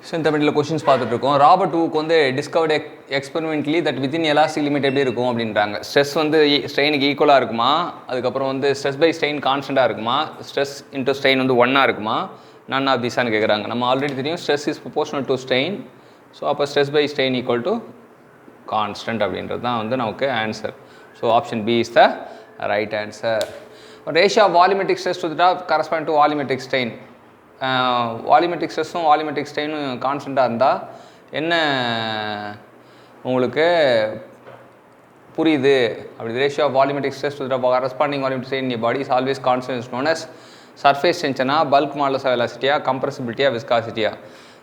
சென்டமெண்டில் questions பார்த்துட்டு இருக்கோம். Robert Hooke வந்து discovered experimentally that within elastic limit எப்படி இருக்கும் அப்படின்றாங்க. ஸ்ட்ரெஸ் வந்து ஸ்ட்ரெயினுக்கு ஈக்குவலாக இருக்குமா, அதுக்கப்புறம் வந்து ஸ்ட்ரெஸ் பை ஸ்ட்ரெயின் கான்ஸ்டண்ட்டாக இருக்குமா, ஸ்ட்ரெஸ் இன்ட்டு ஸ்ட்ரெயின் வந்து ஒன்னாக இருக்குமா, நன் ஆஃப் தீஸான்னு கேட்குறாங்க. நம்ம ஆல்ரெடி தெரியும் stress is proportional to strain. So அப்போ stress by strain equal to constant அப்படின்றது தான் வந்து நமக்கு answer. So option B is the right answer. Ratio of volumetric stress to the top correspond to volumetric strain. Volumetric ஸ்ட்ரெஸ்ஸும் volumetric ஸ்ட்ரெயினும் கான்ஸ்டண்ட்டாக இருந்தால் என்ன உங்களுக்கு புரியுது அப்படி? Ratio of volumetric stress to the corresponding volumetric strain in body is always constant is known as surface டென்ஷனா, bulk modulus of வெலாசிட்டியா, கம்ப்ரசிபிலிட்டியா, விஸ்காசிட்டியா.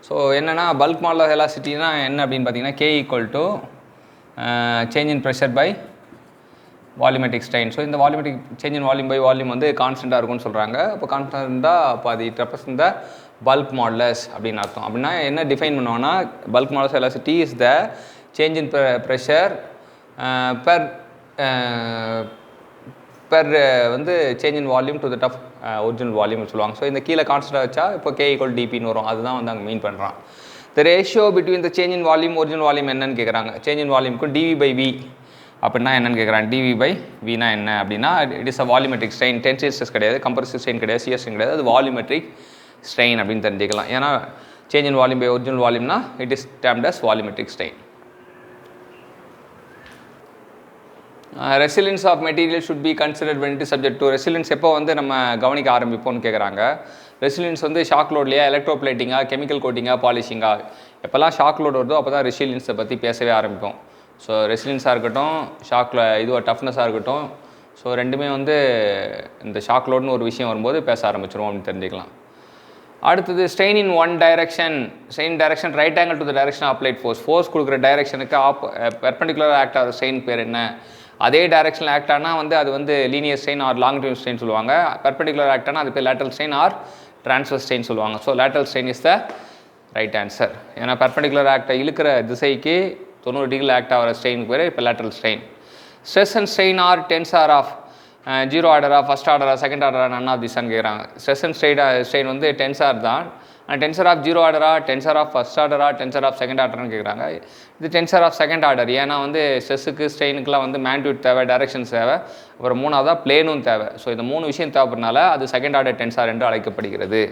ஸோ என்னென்னா பல்க் மாடல் ஆஃப் வெலாசிட்டினா என்ன அப்படின்னு பார்த்தீங்கன்னா K equal to change in pressure by volumetric strain. So இந்த volumetric change in volume by volume வந்து கான்ஸ்டண்ட்டாக இருக்கும்னு சொல்கிறாங்க. அப்போ கான்ஸ்டன்ட் இருந்தால் அப்போ அது it represent the bulk modulus அப்படின்னு அர்த்தம். அப்படின்னா என்ன டிஃபைன் பண்ணுவாங்கன்னா bulk modulus velocity is the change in pressure per வந்து change in volume to the tough original வால்யூம்னு சொல்லுவாங்க. ஸோ இந்த கீழே கான்ஸ்டன்ட்டாக வச்சா இப்போ K ஈக்குவல் டிபின்னு வரும். அதுதான் வந்து அங்கே மீன் பண்ணுறான். The ratio between the change in volume original volume என்னன்னு கேட்குறாங்க. சேஞ்ச் இன் வால்யூமுக்கும் டிவி பை வி அப்படின்னா என்னென்னு கேட்குறாங்க. டிவி பை வினா என்ன அப்படின்னா it is a volumetric strain. Tensile stress கிடையாது, கம்ப்ரசிவ் ஸ்ட்ரெயின் கிடையாது, சியர் ஸ்ட்ரெயின் கிடையாது, அது வால்யூமெட்ரிக் ஸ்ட்ரெயின் அப்படின்னு தெரிஞ்சுக்கலாம். ஏன்னா change in volume by original வால்யூம்னா it is termed as volumetric strain. Resilience of material should be considered when it is subject to. Resilience எப்போ வந்து நம்ம கவனிக்க ஆரம்பிப்போம்னு கேட்குறாங்க. ரெசிலியன்ஸ் வந்து ஷாக் லோட்லையா, எலக்ட்ரோப்ளேட்டிங்கா, கெமிக்கல் கோட்டிங்கா, பாலிஷிங்கா. எப்போல்லாம் ஷாக் லோட் வருதோ அப்போ தான் ரெசிலியன்ஸை பற்றி பேசவே ஆரம்பிப்போம். ஸோ ரெசிலியன்ஸாக இருக்கட்டும், ஷாக்கில் இதுவாக டஃப்னஸாக இருக்கட்டும், ஸோ ரெண்டுமே வந்து இந்த ஷாக் லோட்னு ஒரு விஷயம் வரும்போது பேச ஆரம்பிச்சிருவோம் அப்படின்னு தெரிஞ்சுக்கலாம். அடுத்தது strain in one direction. Strain direction right angle to the direction applied force. Force கொடுக்குற டைரக்ஷனுக்கு பெர்பெண்டிகுலர் ஆக்ட் ஆகிற ஸ்ட்ரெயின் பேர் என்ன? அதே டைரக்ஷனில் ஆக்ட் ஆனால் வந்து அது வந்து linear strain or longitude strain சொல்லுவாங்க. பெர்பெண்டிகுலர் ஆக்ட் ஆனால் அது பேர் lateral strain or transverse strain சொல்லுவாங்க. So lateral strain is the right answer. ஏன்னா பெர்பெண்டிகுலர் ஆக்டை இழுக்கிற திசைக்கு 90 டிகிரியில் ஆக்ட் ஆகிற ஸ்ட்ரெயினுக்கு பேர் இப்போ lateral strain. Stress and strain are tensor of zero ஆர்டரா, ஃபஸ்ட் ஆர்டரா, செகண்ட் ஆர்டரா, நன் ஆஃப் திஸ்ன்னு கேட்குறாங்க. ஸ்ட்ரெஸ் அண்ட் ஸ்ட்ரெயின் வந்து டென்சார் தான். டென்சர் ஆஃப் ஜீரோ ஆர்டரா, டென்சர் ஆஃப் ஃபஸ்ட் ஆர்டரா, டென்சர் ஆஃப் செகண்ட் ஆர்டர்னு கேட்குறாங்க. இது டென்சர் ஆஃப் செகண்ட் ஆர்டர். ஏன்னா வந்து ஸ்ட்ரெஸ்ஸுக்கு ஸ்ட்ரெயினுக்குலாம் வந்து மேக்னிட்யூட் தேவை, டைரக்ஷன்ஸ் தேவை, அப்புறம் மூணாவதாக பிளேனும் தேவை. ஸோ இந்த மூணு விஷயம் தேவைப்படுறதுனால அது செகண்ட் ஆர்டர் டென்சார் என்று அழைக்கப்படுகிறது.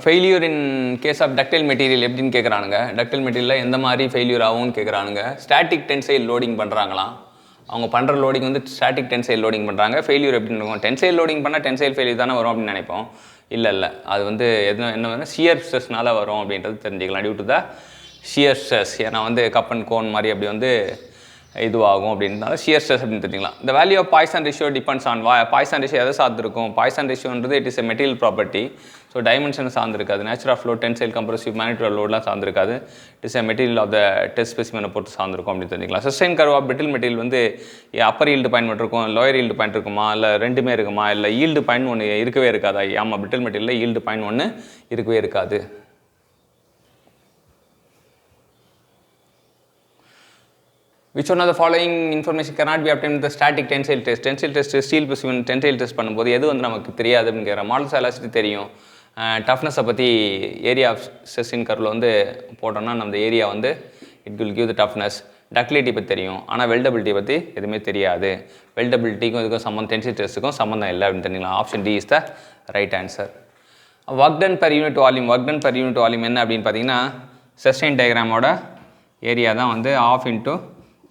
Failure in case of ductile material எப்படின்னு கேட்குறானுங்க. டக்டைல் மெட்டீரியலில் எந்த மாதிரி ஃபெயிலியூர் ஆகும்னு கேட்குறானுங்க. ஸ்டாட்டிக் டென்சைல் லோடிங் பண்ணுறாங்களாம். அவங்க பண்ணுற லோடிங் வந்து ஸ்டாட்டிக் டென்சைல் லோடிங் பண்ணுறாங்க. ஃபெயிலியூர் எப்படின்னு இருக்கும்? டென்சைல் லோடிங் பண்ணால் டென்சைல் ஃபெயிலியர் தானே வரும் அப்படின்னு நினைப்போம். இல்லை அது வந்து என்ன வந்து ஷியர் ஸ்ட்ரெஸ்னால வரும் அப்படின்றது தெரிஞ்சுக்கலாம். Due to the shear stress. ஏன்னா வந்து கப் அண்ட் கோன் மாதிரி அப்படி வந்து இதுவாகும் அப்படின்றதால ஷியர் ஸ்ட்ரெஸ் அப்படின்னு தெரிஞ்சுக்கலாம். இந்த value of Poisson ratio depends on Poisson ratio எதை சார்ந்திருக்கும்? பாய்சன் ரேஷியோன்றது it is a material property. So dimension சார்ந்திருக்காது. Nature of load, tensile, compressive, magnitude லோட்லாம் சார்ந்திருக்காது. It is a material of the test ஸ்பெசிமெனை பொறுத்து சார்ந்திருக்கும் அப்படின்னு தெரிஞ்சுக்கலாம். Sustain curve of brittle material வந்து அப்பர் ஈல்டு பாயிண்ட் மட்டும் இருக்கும், லோயர் ஈல்டு பாயிண்ட் இருக்குமா, இல்லை ரெண்டுமே இருக்குமா, இல்லை ஈல்டு பாயிண்ட் ஒன்று இருக்கவே இருக்காதா? ஆமாம், பிரிட்டில் மெட்டீரியலில் ஈல்டு பாயிண்ட் ஒன்று இருக்கவே இருக்காது. Which one of the following information cannot be obtained with the static tensile test? Tensile test, steel specimen tensile test பண்ணும்போது எது வந்து நமக்கு தெரியாது அப்படின்னு கேட்குறேன். மாடல்ஸ் வெலாசிட்டி தெரியும், டஃப்னஸை பற்றி ஏரியா ஆஃப் ஸ்ட்ரெஸ் இன் கர்வில் வந்து போட்டோம்னா நம்ம ஏரியா வந்து it will give the toughness. Ductility பற்றி தெரியும், ஆனால் வெல்டபிலிட்டி பற்றி எதுவுமே தெரியாது. வெல்டபிலிட்டிக்கும் இதுக்கும் சம்மந்தம், டென்சைல் டெஸ்ட்டுக்கும் சம்மந்தம் இல்லை அப்படின்னு தெரிஞ்சுக்கலாம். Option D is the right answer. Work done per unit volume. Work done per unit volume என்ன அப்படின்னு பார்த்தீங்கன்னா சஸ்டைன் டயக்ராமோட ஏரியா தான் வந்து ஆஃப் இன்ட்டு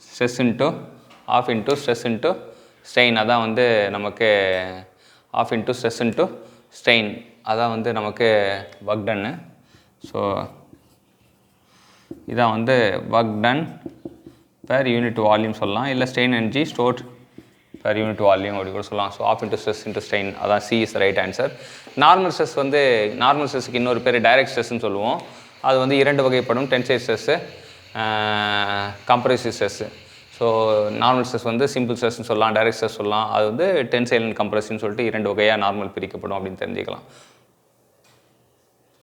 ஸ்ட்ரெஸ் இன்ட்டு ஆஃப் இன்ட்டு ஸ்ட்ரெஸ் இன்ட்டு ஸ்ட்ரெயின். அதான் வந்து நமக்கு half into stress into strain, அதான் வந்து நமக்கு ஒர்க் டன்னு. ஸோ இதான் வந்து work done per unit volume சொல்லலாம், இல்லை strain energy stored per unit volume அப்படி கூட சொல்லலாம். So of into stress into strain, அதான் C is right answer. Normal stress வந்து நார்மல் ஸ்ட்ரெஸ்ஸுக்கு இன்னொரு பேர் டைரக்ட் ஸ்ட்ரெஸ்ன்னு சொல்லுவோம். அது வந்து இரண்டு வகைப்படும், tensile stress, compressive stress. So normal stress வந்து சிம்பிள் ஸ்ட்ரெஸ்ன்னு சொல்லலாம், டைரக்ட் ஸ்ட்ரெஸ் சொல்லலாம். அது வந்து டென்சைல் அண்ட் கம்ப்ரசிவ்னு சொல்லிட்டு இரண்டு வகையாக நார்மல் பிரிக்கப்படும் அப்படின்னு தெரிஞ்சுக்கலாம்.